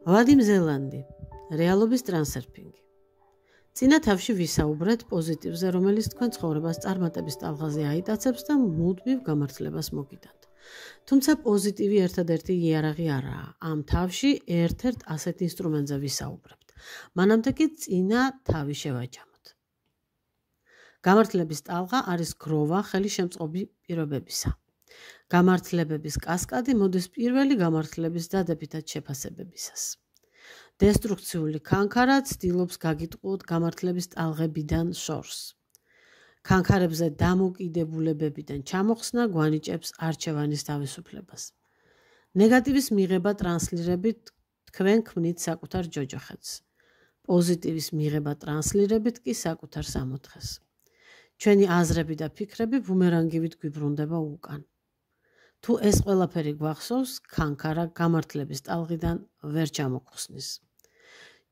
ვადიმ ზელანდი, რეალობის ტრანსერფინგი. წინა თავში ვისაუბრეთ პოზიტივზე, რომელიც თქვენ ცხოვრებას წარმატების ტალღაზე აიტაცებს და მუდმივ გამართლებას მოგიდათ. თუმცა პოზიტივი ერთადერთი იარაღი არაა. ამ თავში ერთ-ერთ ასეთ ინსტრუმენტზე ვისაუბრებთ. მანამდე კი წინა თავი შევაჯამოთ. გამართლების ტალღა არის გროვა ხელისშემწყობი პირობებისა. გამართლებების კასკადი მოდის პირველი გამართლების დადებითად შეფასებებისას. დესტრუქციული ქანქარა ცდილობს გაგიტყუოთ გამართლების ტალღებიდან შორს. ქანქარებზე დამოკიდებულებებიდან ჩამოხსნა გვანიჭებს არჩევანის თავისუფლებას. ნეგატივის მიღება ტრანსლირებით თქვენ ქმნით საკუთარ ჯოჯოხეთს. პოზიტივის მიღება ტრანსლირებით კი საკუთარ სამოთხეს. ჩვენი აზრები და ფიქრები ბუმერანგივით გვიბრუნდება უკან. თუ ეს ყველაფერი გვახსოვს, ქანქარა გამართლების ტალღიდან ვერ ჩამოხსნის.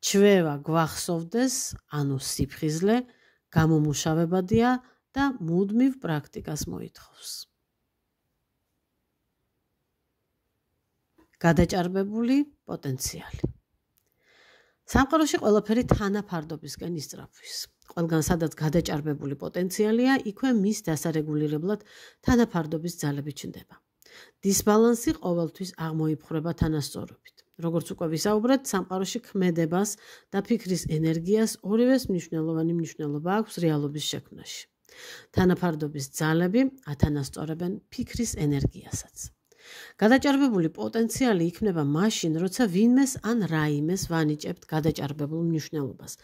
ჩვევა გვახსოვდეს, ანუ სიფხიზლე, გამომუშავებადია და მუდმივ პრაქტიკას მოითხოვს. გადაჭარბებული პოტენციალი. სამყაროში ყველაფერი თანაფარდობისკენ ისწრაფვის. ყველგან სადაც გადაჭარბებული პოტენციალია, იქვე მის დასარეგულირებლად თანაფარდობის ძალები ჩნდება. დისბალანსი ყოველთვის აღმოიფხვრება თანასწორობით. როგორც უკვე ვისაუბრეთ, სამყაროში ქმედებას და ფიქრის ენერგიას ორივეს მნიშვნელოვანი მნიშვნელობა აქვს რეალობის შექმნაში. თანაფარდობის ძალები ათანასწორებენ ფიქრის ენერგიასაც. გადაჭარბებული პოტენციალი იქმნება მაშინ, როცა ვინმეს ან რაიმეს ვანიჭებთ გადაჭარბებულ მნიშვნელობას.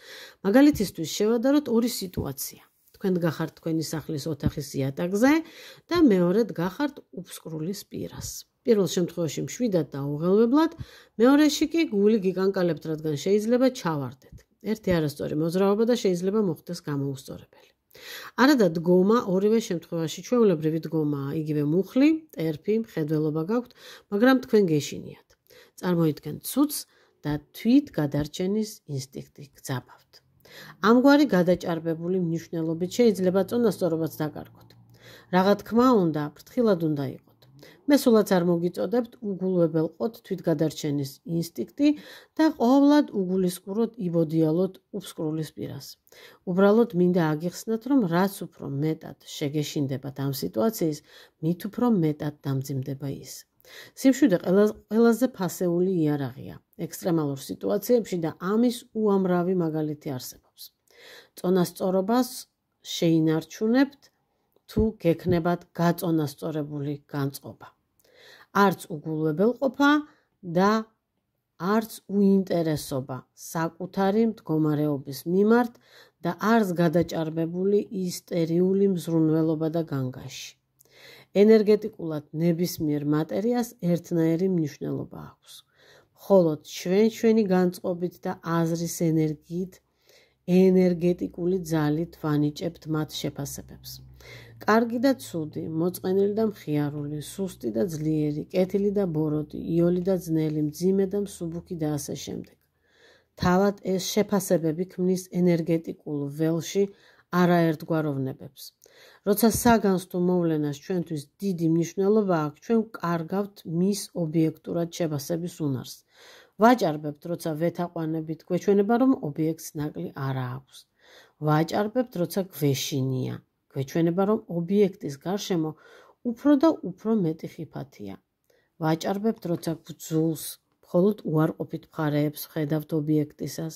მაგალითისთვის შევადაროთ ორი სიტუაცია. თქვენ გახართ თქვენი სახლის ოთახის იატაკზე და მეორედ გახართ უფსკრულის პირას. პირველ შემთხვევაში მშვიდად და უღელვებლად, მეორეში კი გული გიკანკალებთ, რადგან შეიძლება ჩავარდეთ. ერთი არასწორი მოძრაობა და შეიძლება მოხდეს გამოუსწორებელი. არადა დგომა ორივე შემთხვევაში ჩვეულებრივი დგომაა, იგივე მუხლი, ტერფი, მხედველობა გაქვთ, მაგრამ თქვენ გეშინიათ. წარმოიდგენთ ცუდს და თვით გადარჩენის ინსტინქტი გძაბავთ. ამგვარი გადაჭარბებული მნიშვნელობით შეიძლება წონასწორობაც დაკარგოთ. რაღა თქმა უნდა, ფრთხილად უნდა იყოთ. მე სულაც არ მოგიწოდებთ უგულვებელყოთ თვითგადარჩენის ინსტინქტი და ყოვლად უგულისყუროთ იბოდიალოთ უფსკრულის პირას. უბრალოდ მინდა აგიხსნათ, რომ რაც უფრო მეტად შეგეშინდებათ ამ სიტუაციის, მით უფრო მეტად დამძიმდება ის. სიმშვიდე ყველაზე ფასეული იარაღია. ექსტრემალურ სიტუაციებში და ამის უამრავი მაგალითი არსებობს. წონასწორობას შეინარჩუნებთ, თუ გექნებათ გაწონასწორებული განწყობა. არც უგულვებელყოფა და არც უინტერესობა საკუთარი მდგომარეობის მიმართ და არც გადაჭარბებული ისტერიული მზრუნველობა და განგაში. ენერგეტიკულად ნებისმიერ მატერიას ერთნაირი მნიშვნელობა აქვს. მხოლოდ ჩვენი განწყობით და აზრის ენერგიით, ენერგეტიკული ძალით ვანიჭებთ მათ შეფასებებს. კარგი და ცუდი, მოწყენილი და მხიარული, სუსტი და ძლიერი, კეთილი და ბოროტი, იოლი და ძნელი, მძიმე და მსუბუქი და ასე შემდეგ. თავად ეს შეფასებები ქმნის ენერგეტიკულ ველში არაერთგვაროვნებებს. როცა საგანს თუ მოვლენას ჩვენთვის დიდი მნიშვნელობა აქვს, ჩვენ კარგავთ მის ობიექტურად შეფასების უნარს. ვაჭარბებთ, როცა ვეთაყვანებით, გვეჩვენება, რომ ობიექტს ნაკლი არა აქვს. ვაჭარბებთ, როცა გვეშინია. გვეჩვენება, რომ ობიექტის გარშემო უფრო და უფრო მეტი ხიფათია. ვაჭარბებთ, როცა გძულს, მხოლოდ უარყოფით მხარეებს ვხედავთ ობიექტისას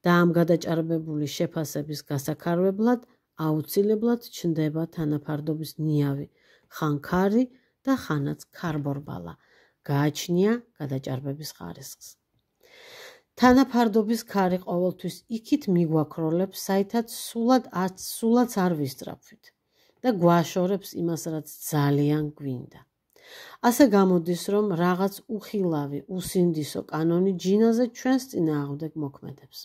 და ამ გადაჭარბებული შეფასების გასაქარვებლად აუცილებლად ჩნდება თანაფარდობის ნიავი, ხან ქარი და ხანაც ქარბორბალა. გააჩნია გადაჭარბების ხარისხს. თანაფარდობის ქარი ყოველთვის იქით მიგვაქროლებს, საითაც სულაც არ ვისწრაფვით და გვაშორებს იმას, რაც ძალიან გვინდა. ასე გამოდის, რომ რაღაც უხილავი, უსინდისო კანონი ჯინაზე ჩვენს წინააღმდეგ მოქმედებს.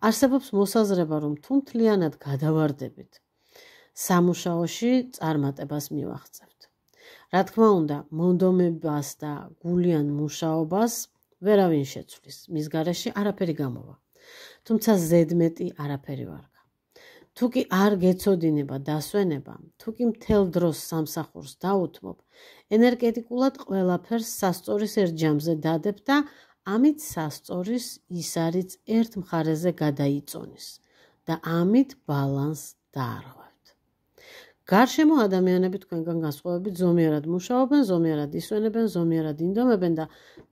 არსებობს მოსაზრება, რომ თუ მთლიანად გადავარდებით, სამუშაოში წარმატებას მივაღწევთ. რა თქმა უნდა, მონდომებას და გულიან მუშაობას ვერავინ შეცვლის, მის გარეშე არაფერი გამოვა. თუმცა ზედმეტი არაფერი ვარგა. თუ კი არ გეცოდინება დასვენება, თუ კი მთელ დროს სამსახურს დაუთმობ, ენერგეტიკულად ყველაფერს სასწორის ერთ ჯამზე დადებ და ამით სასწორის ის არის ერთ მხარეზე გადაიწონის და ამით ბალანსს დაარღვევთ. გარშემო ადამიანები თქვენგან განსხვავებით ზომიერად მუშაობენ, ზომიერად ისვენებენ, ზომიერად ინდომებენ და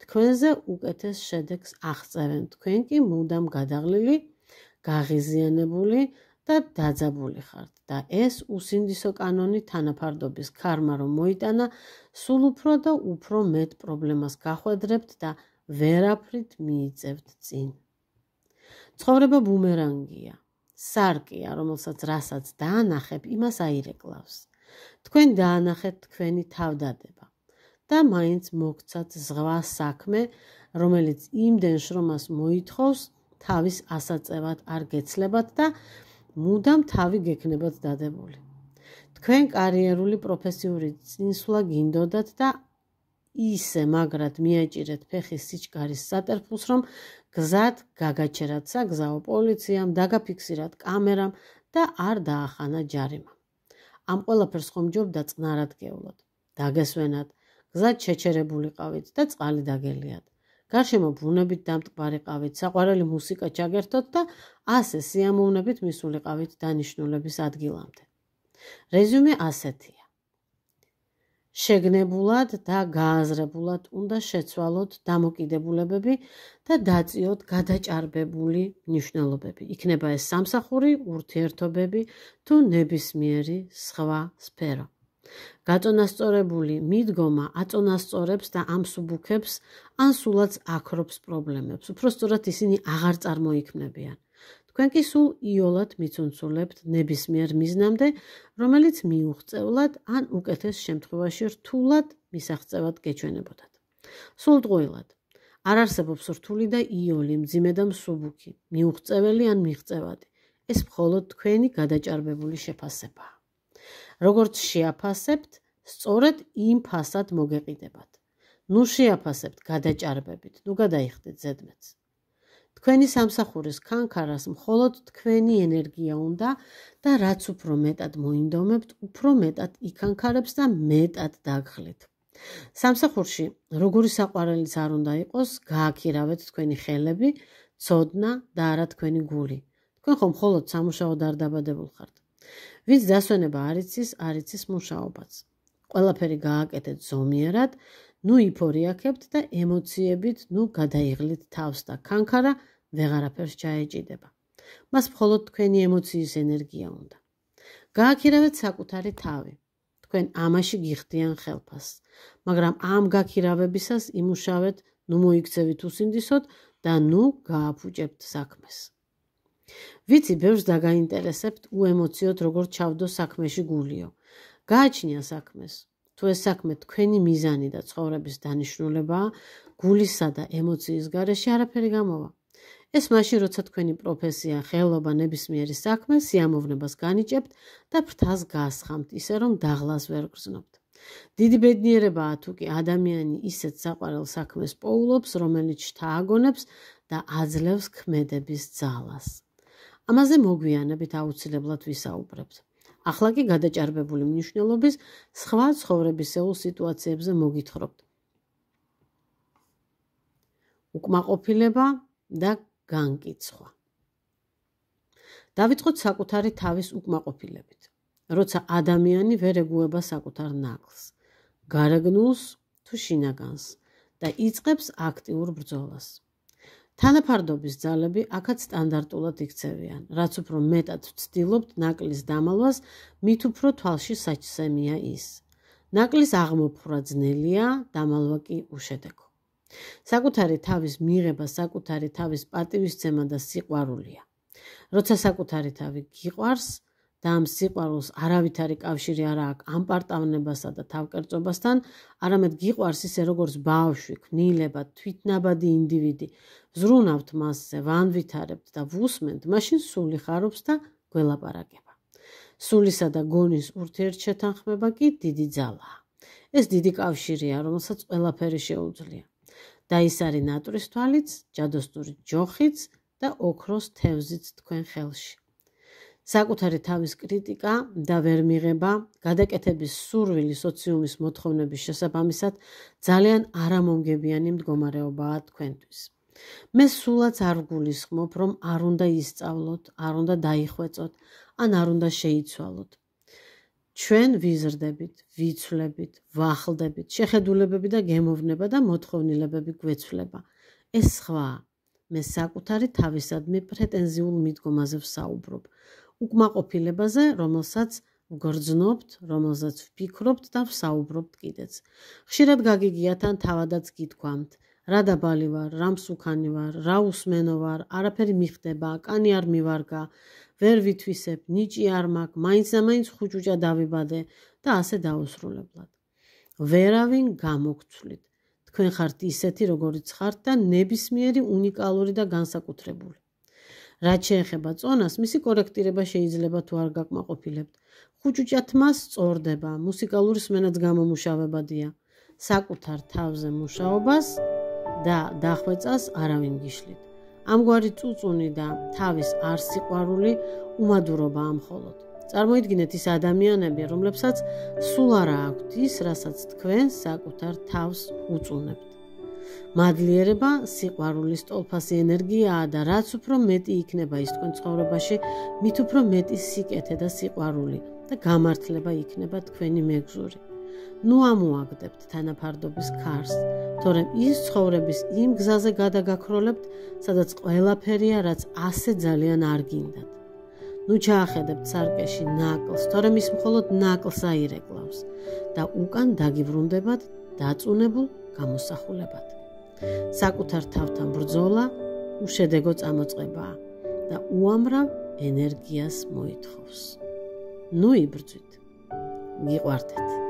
თქვენზე უკეთეს შედეგს აღწევენ. თქვენ კი მუდამ გადაღლილი, გაღიზიანებული და დაძაბული ხართ და ეს უსინდისო კანონი თანაფარდობის ქარმა რომ მოიტანა, სულ უფრო და უფრო მეტ პრობლემას გახვედრებთ და ვერაფრით მიიწევთ წინ. ცხოვრება ბუმერანგია, სარკია, რომელსაც რასაც დაანახებ, იმას აირეკლავს. თქვენ დაანახეთ თქვენი თავდადება და მაინც მოგცათ ზღვა საქმე, რომელიც იმდენ შრომას მოითხოვს, თავის ასაწევად არ გეცლებათ და მუდამ თავი გექნებათ დადებული. თქვენ კარიერული პროფესიული წინსვლა გინდოდათ და ისე მაგრად მიაჭირეთ ფეხის სიჩქარის სატერფულს, რომ გზად გაგაჩერათ საგზაო პოლიციამ, დაგაფიქსირათ კამერამ და არ დაახანა ჯარიმა. ამ ყველაფერს ხომ ჯობდა წყნარად გევლოთ, დაგესვენათ, გზად შეჩერებულიყავით და წყალი დაგელიათ. გარშემო ბუნებით დამტკბარიყავით, საყვარელი მუსიკა ჩაგერთოთ და ასე სიამოვნებით მისულიყავით დანიშნულების ადგილამდე. რეზიუმე ასეთია. შეგნებულად და გააზრებულად უნდა შეცვალოთ დამოკიდებულებები და დაწიოთ გადაჭარბებული მნიშვნელობები. იქნება ეს სამსახური, ურთიერთობები თუ ნებისმიერი სხვა სფერო. გაწონასწორებული მიდგომა აწონასწორებს და ამსუბუქებს ან სულაც აქრობს პრობლემებს. უпростоრად ისინი აღარ წარმოიქმნებიან. თქვენ კი სულ იოლად მიცუნცულებთ ნებისმიერ მიზნამდე, რომელიც მიუღწევლად ან უკეთეს შემთხვევაში რთულად მისაღწევად გეჩვენებოდათ. სულტყუილად. არ არსებობს რთული და იოლი, მძიმე და მსუბუქი, მიუღწეველი ან მიღწევადი. ეს მხოლოდ თქვენი გადაჭარბებული შეფასებაა. როგორც შეაფასებთ, სწორედ იმ ფასად მოგეყიდებათ. ნუ შეაფასებთ გადაჭარბებით, ნუ გადაიხდეთ ზედმეტს. თქვენი სამსახურის ქანქარას მხოლოდ თქვენი ენერგია უნდა და რაც უფრო მეტად მოინდომებთ, უფრო მეტად იქანქარებს და მეტად დაგხლით. სამსახურში, როგორი საყვარელიც არ უნდა იყოს, გააქირავეთ თქვენი ხელები, ცოდნა და არა თქვენი გული. თქვენ ხომ მხოლოდ სამუშაოდ არ დაბადებულ ხართ. ვინც დასვენება არ იცის მუშაობაც. ყველაფერი გააკეთეთ ზომიერად, ნუ იფორიაქებთ და ემოციებით ნუ გადაიღლით თავს და ქანქარა ვეღარაფერს ჩაეჭიდება. მას მხოლოდ თქვენი ემოციის ენერგია უნდა. გააქირავეთ საკუთარი თავი. თქვენ ამაში გიხდიან ხელფასს, მაგრამ ამ გაქირავებისას იმუშავეთ, ნუ მოიქცევით უსინდისოდ და ნუ გააფუჭებთ საქმეს. ვიცი, ბევრს დაგაინტერესებთ უემოციოდ როგორ ჩავდო საქმეში გულიო. გააჩნია საქმეს. თუ ეს საქმე თქვენი მიზანი და ცხოვრების დანიშნულებაა, გულისა და ემოციის გარეშე არაფერი გამოვა. ეს მაშინ, როცა თქვენი პროფესია, ხელობა, ნებისმიერი საქმე, სიამოვნებას განიჭებთ და ფრთას გასხამთ, ისე რომ დაღლას ვერ გრძნობთ. დიდი ბედნიერებაა თუ კი ადამიანი ისეთ საყვარელ საქმეს პოულობს, რომელიც შთააგონებს და აძლევს ქმედების ძალას. ამაზე მოგვიანებით აუცილებლად ვისაუბრებთ. ახლა კი გადაჭარბებული მნიშვნელობის სხვა ცხოვრებისეულ სიტუაციებზე მოგითხრობთ. უკმაყოფილება და განკიცხვა. დავიწყოთ საკუთარი თავის უკმაყოფილებით. როცა ადამიანი ვერ ეგუება საკუთარ ნაკლს, გარეგნულს თუ შინაგანს და იწყებს აქტიურ ბრძოლას. თანაფარდობის ძალები აქაც სტანდარტულად იქცევიან. რაც უფრო მეტად ვცდილობთ ნაკლის დამალვას, მით უფრო თვალში საჩსემია ის. ნაკლის აღმოფხვრა ძნელია, დამალვა კი უშედეგო. საკუთარი თავის მიღება, საკუთარი თავის პატივისცემა და სიყვარულია. როცა საკუთარი თავი გიყვარს და ამ სიყვარულს არავითარი კავშირი არ აქვს ამ პარტავნებასა და თავკერწობასთან, არამედ გიყვარს ისე როგორც ბავშვი, ქმნილება, თვითნაბადი ინდივიდი, ვზრუნავთ მასზე, ვანვითარებთ და ვუსმენთ, მაშინ სული ხარობს და გველაპარაკება. სულისა და გონის ურთიერთშეთანხმება კი დიდი ძალაა. ეს დიდი კავშირია, რომელსაც ყველაფერი შეუძლია. და ის არის ნატურის თვალიც, ჯადოსნური ჯოხიც და ოქროს თევზიც თქვენ ხელში. საკუთარი თავის კრიტიკა და ვერ მიღება, გადაკეთების სურვილი სოციუმის მოთხოვნების შესაბამისად ძალიან არამომგებიანი მდგომარეობაა თქვენთვის. მე სულაც არ ვგულისხმობ, რომ არ უნდა ისწავლოთ, არ უნდა დაიხვეწოთ, ან არ უნდა შეიცვალოთ. ჩვენ ვიზრდებით, ვიცვლებით, ვახლდებით, შეხედულებები და გემოვნება და მოთხოვნილებები გვეცვლება. ეს სხვაა. მე საკუთარი თავისადმი პრეტენზიულ მიდგომაზე ვსაუბრობ. უკმაყოფილებაზე, რომელსაც ვგრძნობთ, რომელსაც ვფიქრობთ და ვსაუბრობთ კიდეც. ხშირად გაგიგიათ ან თავადაც გითქვამთ, რა დაბალი ვარ, რა მსუქანი ვარ, რა უსმენო ვარ, არაფერი მიხდება, კანი არ მივარგა, ვერ ვითვისებ, ნიჭი არ მაქვს, მაინც და მაინც ხუჭუჭა დავიბადე და ასე დაუსრულებლად. ვერავინ გამოგცვლით. თქვენ ხართ ისეთი, როგორიც ხართ და ნებისმიერი უნიკალური და განსაკუთრებული. რაც შეეხება წონას, მისი კორექტირება შეიძლება თუ არ გაკმაყოფილებთ. ხუჭუჭა თმას სწორდება, მუსიკალური სმენაც გამომუშავებადია. საკუთარ თავზე მუშაობას და დახვეწას არავინ გიშლით. ამგვარი წუწუნი და თავის არ სიყვარული უმადურობაა მხოლოდ. წარმოიდგინეთ ის ადამიანები, რომლებსაც სულ არა აქვთ ის, რასაც თქვენ საკუთარ თავს უწუნებთ. მადლიერება სიყვარულის ტოლფასი ენერგიაა და რაც უფრო მეტი იქნება ის თქვენ ცხოვრებაში, მით უფრო მეტი სიკეთე და სიყვარული და გამართლება იქნება თქვენი მეგზური. ნუ ამოაგდებთ თანაფარდობის ქარს, თორემ ის ცხოვრების იმ გზაზე გადაგაქროლებთ, სადაც ყველაფერია, რაც ასე ძალიან არ გინდათ. ნუ ჩაახედებთ სარკეში ნაკლს, თორემ ის მხოლოდ ნაკლს აირეკლავს და უკან დაგიბრუნდებათ დაწუნებულ გამოსახულებად. საკუთარ თავთან ბრძოლა უშედეგო წამოწყებაა და უამრავ ენერგიას მოითხოვს. ნუ იბრძვით. გიყვარდეთ.